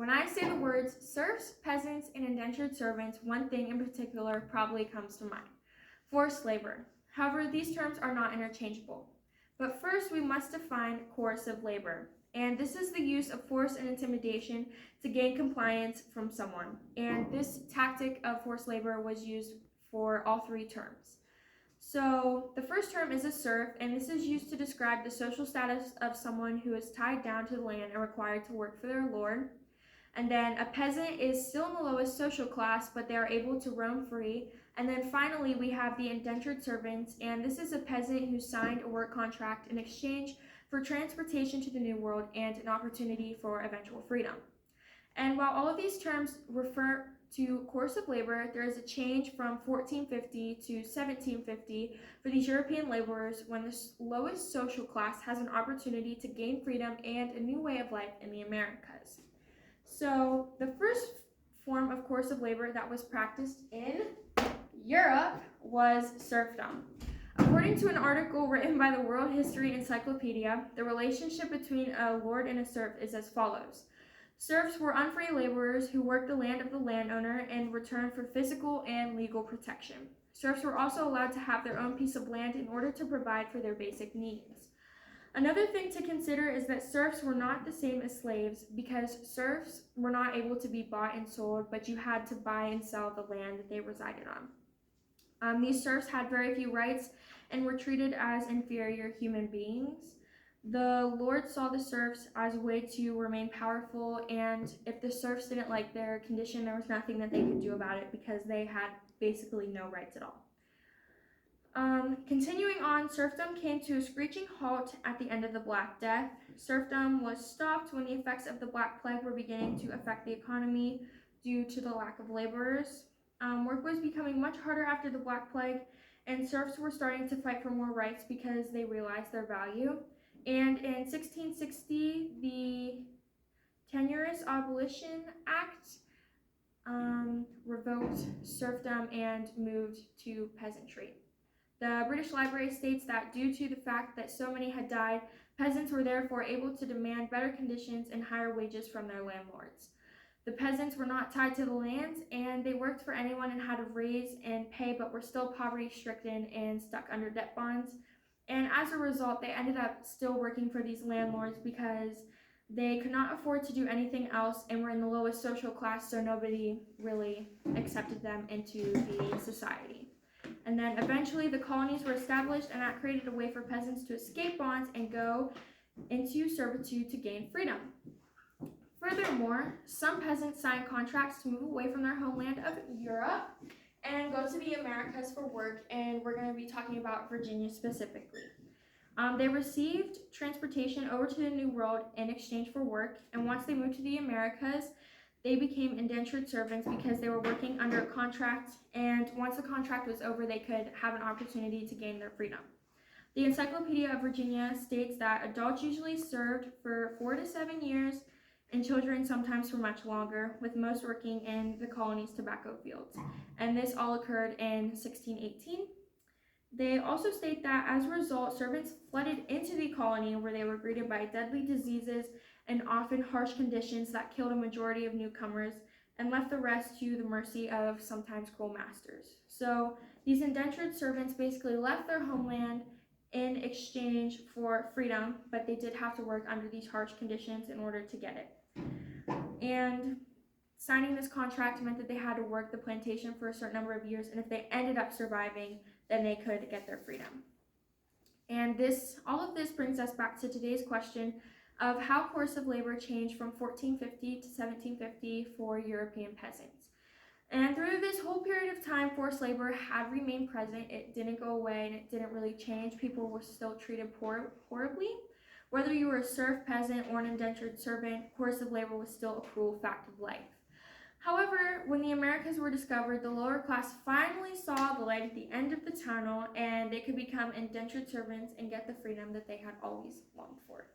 When I say the words serfs, peasants, and indentured servants, one thing in particular probably comes to mind: forced labor. However, these terms are not interchangeable. But first, we must define coercive labor. And this is the use of force and intimidation to gain compliance from someone. And this tactic of forced labor was used for all three terms. So the first term is a serf, and this is used to describe the social status of someone who is tied down to the land and required to work for their lord. And then a peasant is still in the lowest social class, but they are able to roam free. And then finally, we have the indentured servants, and this is a peasant who signed a work contract in exchange for transportation to the New World and an opportunity for eventual freedom. And while all of these terms refer to coercive labor, there is a change from 1450 to 1750 for these European laborers when the lowest social class has an opportunity to gain freedom and a new way of life in the Americas. So the first form of coercive labor that was practiced in Europe was serfdom. According to an article written by the World History Encyclopedia, the relationship between a lord and a serf is as follows. Serfs were unfree laborers who worked the land of the landowner in return for physical and legal protection. Serfs were also allowed to have their own piece of land in order to provide for their basic needs. Another thing to consider is that serfs were not the same as slaves, because serfs were not able to be bought and sold, but you had to buy and sell the land that they resided on. These serfs had very few rights and were treated as inferior human beings. The lord saw the serfs as a way to remain powerful, and if the serfs didn't like their condition, there was nothing that they could do about it because they had basically no rights at all. Continuing on, serfdom came to a screeching halt at the end of the Black Death. Serfdom was stopped when the effects of the Black Plague were beginning to affect the economy due to the lack of laborers. Work was becoming much harder after the Black Plague, and serfs were starting to fight for more rights because they realized their value. And in 1660, the Tenuous Abolition Act revoked serfdom and moved to peasantry. The British Library states that due to the fact that so many had died, peasants were therefore able to demand better conditions and higher wages from their landlords. The peasants were not tied to the lands, and they worked for anyone and had a raise and pay, but were still poverty-stricken and stuck under debt bonds. And as a result, they ended up still working for these landlords because they could not afford to do anything else and were in the lowest social class, so nobody really accepted them into the society. And then eventually the colonies were established, and that created a way for peasants to escape bonds and go into servitude to gain freedom. Furthermore, some peasants signed contracts to move away from their homeland of Europe and go to the Americas for work, and we're going to be talking about Virginia specifically. They received transportation over to the New World in exchange for work, and once they moved to the Americas, they became indentured servants because they were working under a contract, and once the contract was over, they could have an opportunity to gain their freedom. The Encyclopedia of Virginia states that adults usually served for 4 to 7 years, and children sometimes for much longer, with most working in the colony's tobacco fields. And this all occurred in 1618. They also state that as a result, servants flooded into the colony, where they were greeted by deadly diseases and often harsh conditions that killed a majority of newcomers and left the rest to the mercy of sometimes cruel masters. So these indentured servants basically left their homeland in exchange for freedom, but they did have to work under these harsh conditions in order to get it. And signing this contract meant that they had to work the plantation for a certain number of years, and if they ended up surviving, then they could get their freedom. And all of this brings us back to today's question of how coercive labor changed from 1450 to 1750 for European peasants. And through this whole period of time, forced labor had remained present. It didn't go away, and it didn't really change. People were still treated horribly. Whether you were a serf, peasant, or an indentured servant, coercive labor was still a cruel fact of life. However, when the Americas were discovered, the lower class finally saw the light at the end of the tunnel, and they could become indentured servants and get the freedom that they had always longed for.